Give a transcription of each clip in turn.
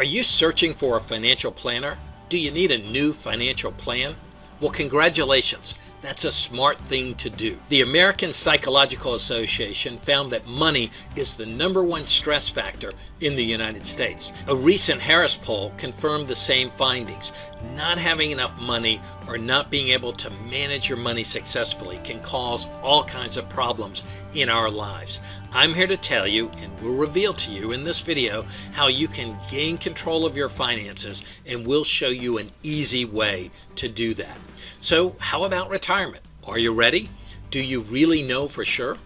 Are you searching for a financial planner? Do you need a new financial plan? Well, congratulations. That's a smart thing to do. The American Psychological Association found that money is the #1 stress factor in the United States. A recent Harris poll confirmed the same findings. Not having enough money or not being able to manage your money successfully can cause all kinds of problems in our lives. I'm here to tell you, and will reveal to you in this video, how you can gain control of your finances, and we'll show you an easy way to do that. So how about retirement? Are you ready? Do you really know for sure?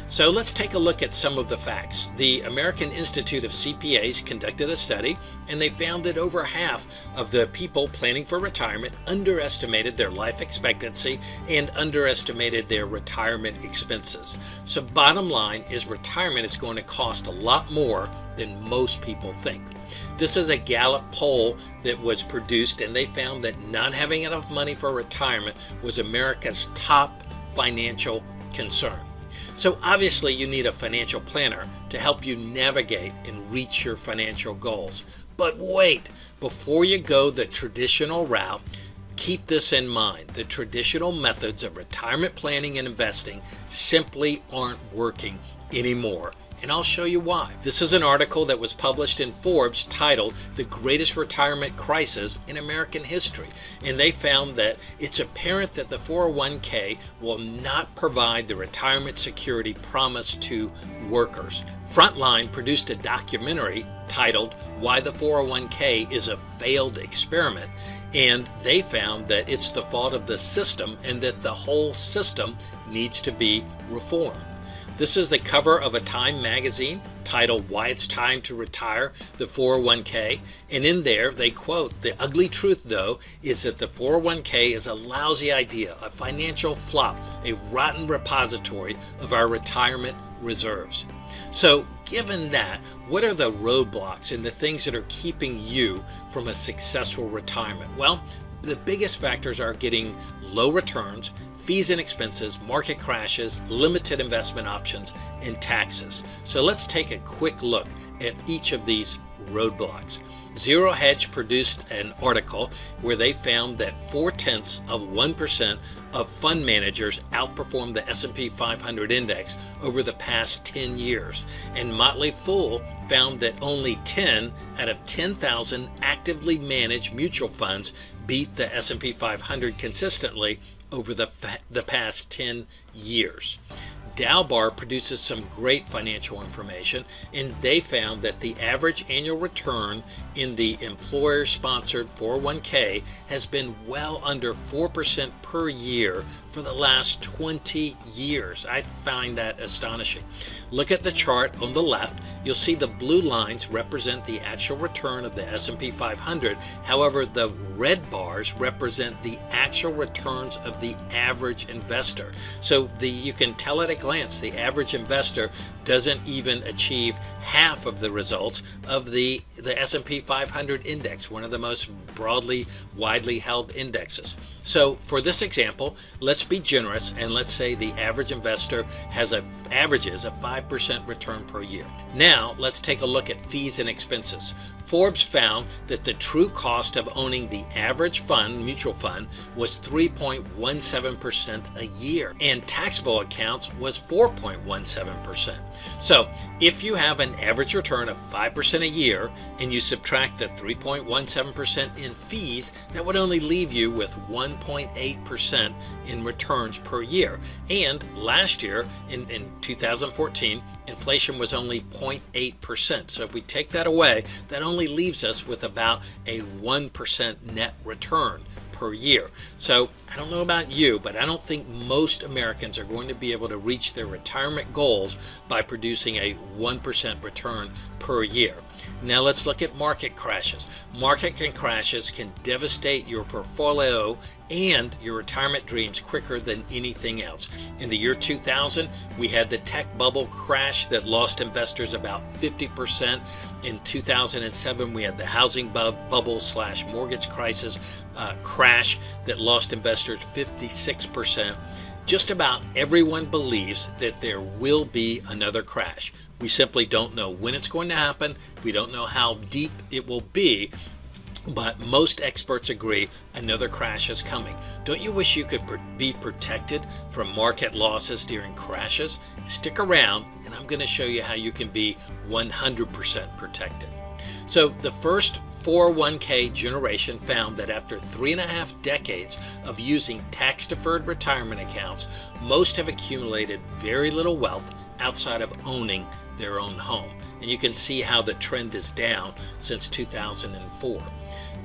So let's take a look at some of the facts. The American Institute of CPAs conducted a study, and they found that over half of the people planning for retirement underestimated their life expectancy and underestimated their retirement expenses. So bottom line is retirement is going to cost a lot more than most people think. This is a Gallup poll that was produced, and they found that not having enough money for retirement was America's top financial concern. So obviously you need a financial planner to help you navigate and reach your financial goals. But wait, before you go the traditional route, keep this in mind. The traditional methods of retirement planning and investing simply aren't working anymore. And I'll show you why. This is an article that was published in Forbes titled "The Greatest Retirement Crisis in American History." And they found that it's apparent that the 401k will not provide the retirement security promised to workers. Frontline produced a documentary titled "Why the 401k is a Failed Experiment." And they found that it's the fault of the system and that the whole system needs to be reformed. This is the cover of a Time magazine titled "Why It's Time to Retire the 401k." And in there they quote, "The ugly truth though is that the 401k is a lousy idea, a financial flop, a rotten repository of our retirement reserves." So given that, what are the roadblocks and the things that are keeping you from a successful retirement? Well, the biggest factors are getting low returns, fees and expenses, market crashes, limited investment options, and taxes. So let's take a quick look at each of these roadblocks. Zero Hedge produced an article where they found that 0.4% of fund managers outperformed the S&P 500 index over the past 10 years. And Motley Fool found that only 10 out of 10,000 actively managed mutual funds beat the S&P 500 consistently over the past 10 years. Dalbar produces some great financial information, and they found that the average annual return in the employer-sponsored 401k has been well under 4% per year for the last 20 years. I find that astonishing. Look at the chart on the left. You'll see the blue lines represent the actual return of the S&P 500. However, the red bars represent the actual returns of the average investor. So you can tell at a glance the average investor doesn't even achieve half of the results of the S&P 500 index, one of the most widely held indexes. So for this example, let's be generous and let's say the average investor averages a 5% return per year. Now let's take a look at fees and expenses. Forbes found that the true cost of owning the average mutual fund was 3.17% a year, and taxable accounts was 4.17%. So if you have an average return of 5% a year and you subtract the 3.17% in fees, that would only leave you with 1.8% in returns per year. And last year, in 2014, inflation was only 0.8%. So if we take that away, that only leaves us with about a 1% net return per year. So I don't know about you, but I don't think most Americans are going to be able to reach their retirement goals by producing a 1% return per year. Now let's look at market crashes. Market crashes can devastate your portfolio and your retirement dreams quicker than anything else. In the year 2000, we had the tech bubble crash that lost investors about 50%. In 2007, we had the housing bubble/mortgage crisis crash that lost investors 56%. Just about everyone believes that there will be another crash. We simply don't know when it's going to happen. We don't know how deep it will be, but most experts agree another crash is coming. Don't you wish you could be protected from market losses during crashes? Stick around and I'm going to show you how you can be 100% protected. So the first 401k generation found that after 3.5 decades of using tax-deferred retirement accounts, most have accumulated very little wealth outside of owning their own home. And you can see how the trend is down since 2004.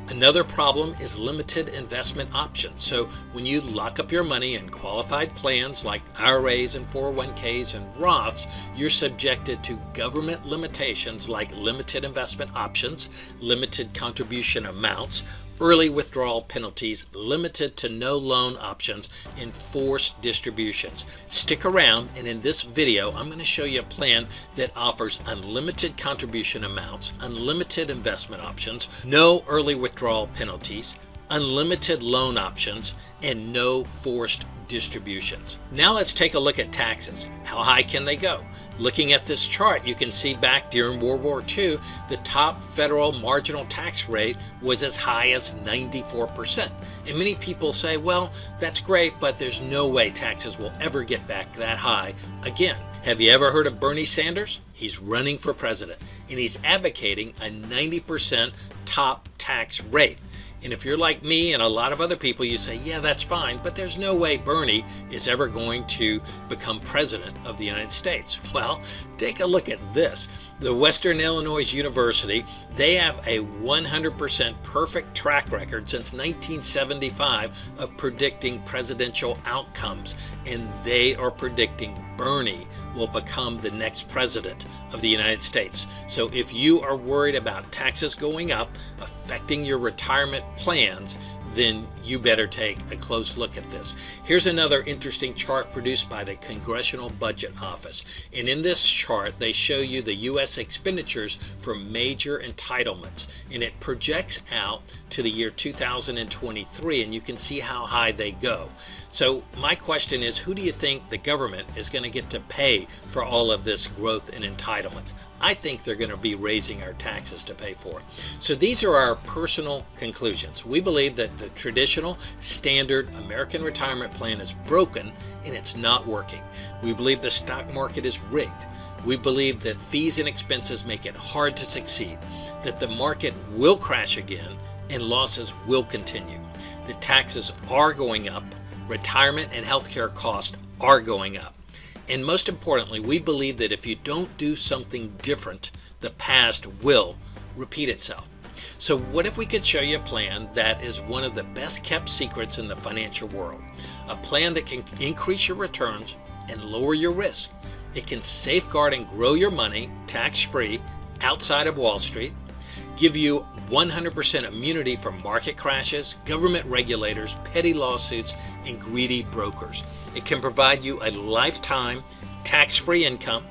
Another problem is limited investment options. So when you lock up your money in qualified plans like IRAs and 401ks and Roths, you're subjected to government limitations like limited investment options, limited contribution amounts, early withdrawal penalties, limited to no loan options, and forced distributions. Stick around, and in this video I'm going to show you a plan that offers unlimited contribution amounts, unlimited investment options, no early withdrawal penalties, unlimited loan options, and no forced distributions. Now let's take a look at taxes. How high can they go? Looking at this chart, you can see back during World War II, the top federal marginal tax rate was as high as 94%. And many people say, well, that's great, but there's no way taxes will ever get back that high again. Have you ever heard of Bernie Sanders? He's running for president, and he's advocating a 90% top tax rate. And if you're like me and a lot of other people, you say, yeah, that's fine, but there's no way Bernie is ever going to become president of the United States. Well, take a look at this. The Western Illinois University, they have a 100% perfect track record since 1975 of predicting presidential outcomes, and they are predicting Bernie will become the next president of the United States. So if you are worried about taxes going up, affecting your retirement plans, then you better take a close look at this. Here's another interesting chart produced by the Congressional Budget Office. And in this chart, they show you the U.S. expenditures for major entitlements. And it projects out to the year 2023, and you can see how high they go. So my question is, who do you think the government is going to get to pay for all of this growth in entitlements? I think they're going to be raising our taxes to pay for it. So these are our personal conclusions. We believe that the traditional standard American retirement plan is broken and it's not working. We believe the stock market is rigged. We believe that fees and expenses make it hard to succeed, that the market will crash again and losses will continue. The taxes are going up, retirement and healthcare costs are going up. And most importantly, we believe that if you don't do something different, the past will repeat itself. So what if we could show you a plan that is one of the best kept secrets in the financial world? A plan that can increase your returns and lower your risk. It can safeguard and grow your money tax-free outside of Wall Street, give you 100% immunity from market crashes, government regulators, petty lawsuits, and greedy brokers. It can provide you a lifetime tax-free income.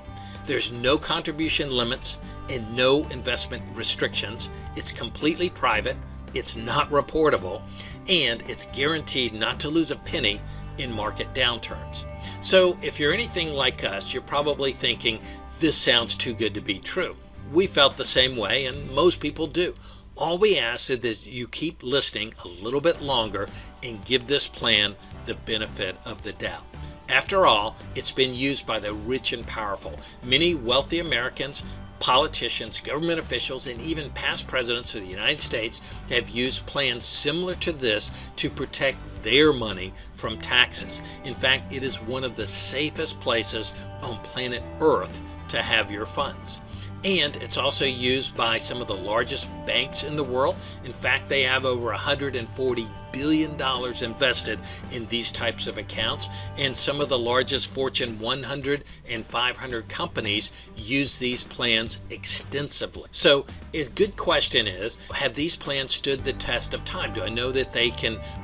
There's no contribution limits and no investment restrictions. It's completely private, it's not reportable, and it's guaranteed not to lose a penny in market downturns. So if you're anything like us, you're probably thinking, this sounds too good to be true. We felt the same way, and most people do. All we ask is that you keep listening a little bit longer and give this plan the benefit of the doubt. After all, it's been used by the rich and powerful. Many wealthy Americans, politicians, government officials, and even past presidents of the United States have used plans similar to this to protect their money from taxes. In fact, it is one of the safest places on planet Earth to have your funds. And it's also used by some of the largest banks in the world. In fact, they have over $140 billion invested in these types of accounts. And some of the largest Fortune 100 and 500 companies use these plans extensively. So a good question is, have these plans stood the test of time? Do I know that they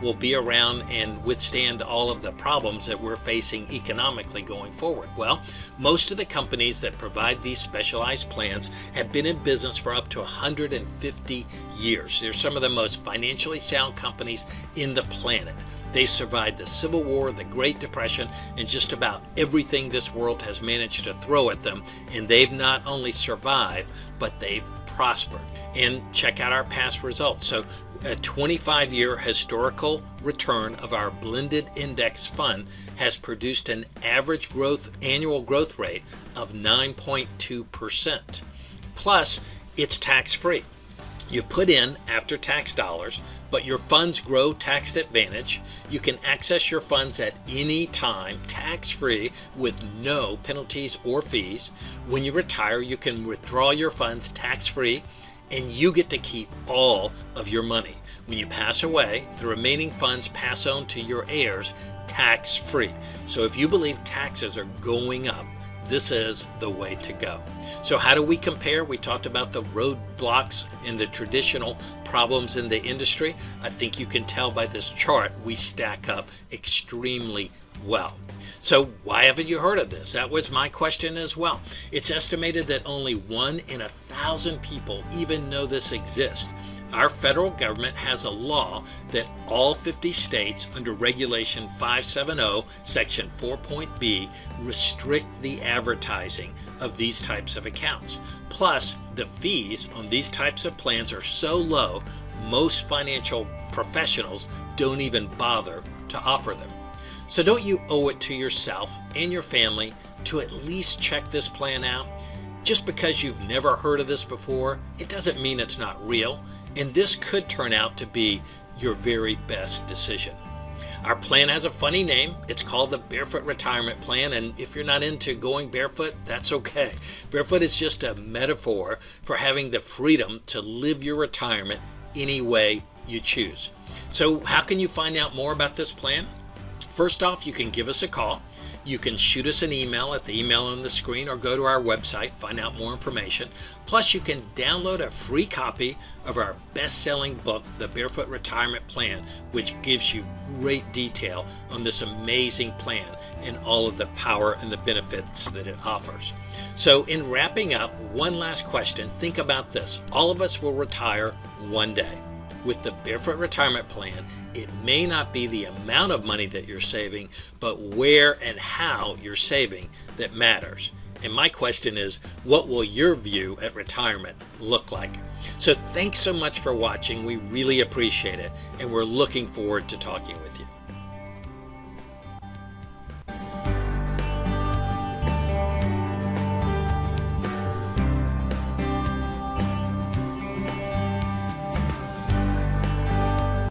will be around and withstand all of the problems that we're facing economically going forward? Well, most of the companies that provide these specialized plans have been in business for up to 150 years. They're some of the most financially sound companies in the planet. They survived the Civil War, the Great Depression, and just about everything this world has managed to throw at them. And they've not only survived, but they've prospered. And check out our past results. So a 25-year historical return of our blended index fund has produced an average annual growth rate of 9.2%. Plus, it's tax-free. You put in after-tax dollars, but your funds grow tax advantage. You can access your funds at any time, tax-free, with no penalties or fees. When you retire, you can withdraw your funds tax-free, and you get to keep all of your money. When you pass away, the remaining funds pass on to your heirs tax-free. So if you believe taxes are going up, this is the way to go. So how do we compare? We talked about the roadblocks and the traditional problems in the industry. I think you can tell by this chart we stack up extremely well. So why haven't you heard of this? That was my question as well. It's estimated that only 1 in 1,000 people even know this exists. Our federal government has a law that all 50 states under Regulation 570, Section 4.b, restrict the advertising of these types of accounts. Plus, the fees on these types of plans are so low, most financial professionals don't even bother to offer them. So don't you owe it to yourself and your family to at least check this plan out? Just because you've never heard of this before, it doesn't mean it's not real. And this could turn out to be your very best decision. Our plan has a funny name. It's called the Barefoot Retirement Plan. And if you're not into going barefoot, that's okay. Barefoot is just a metaphor for having the freedom to live your retirement any way you choose. So how can you find out more about this plan? First off, you can give us a call. You can shoot us an email at the email on the screen or go to our website, find out more information. Plus, you can download a free copy of our best-selling book, The Barefoot Retirement Plan, which gives you great detail on this amazing plan and all of the power and the benefits that it offers. So in wrapping up, one last question. Think about this. All of us will retire one day. With the Barefoot Retirement Plan, it may not be the amount of money that you're saving, but where and how you're saving that matters. And my question is, what will your view at retirement look like? So thanks so much for watching. We really appreciate it, and we're looking forward to talking with you.